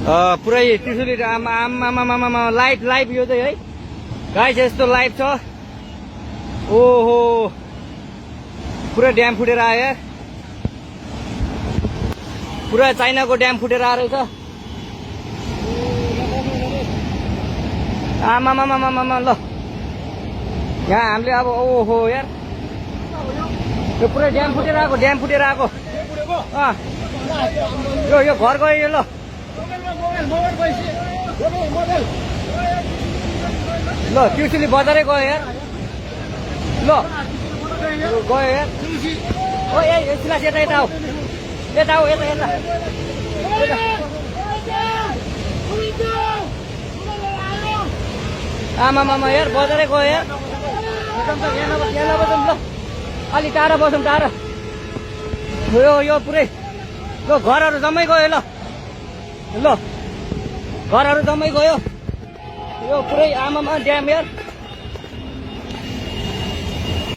पुरै त्रिशुली आमा live live यो चाहिँ है गाइस यस्तो लाइभ छ। ओहो पुरा ड्याम फुटेर आयो यार, पुरा चाइनाको ड्याम फुटेर आएको छ। आमामामामामा ल यहाँ हामीले अब ओहो यार यो पुरै ड्याम फुटेर आएको यो घर गयो यो। ल ल त्रिशुली बजारै गयो यार। ल गयो यार। ओ यता यता आऊ यता आऊ यता यता आमामामा यार बजारै गयो यार। यहाँ नबसौँ ल अलि टाढा बसौँ टाढा। यो पुरै ल घरहरू जम्मै गयो। ल घरहरू जम्मै गयो यो पुरै आमामा ड्याम यार।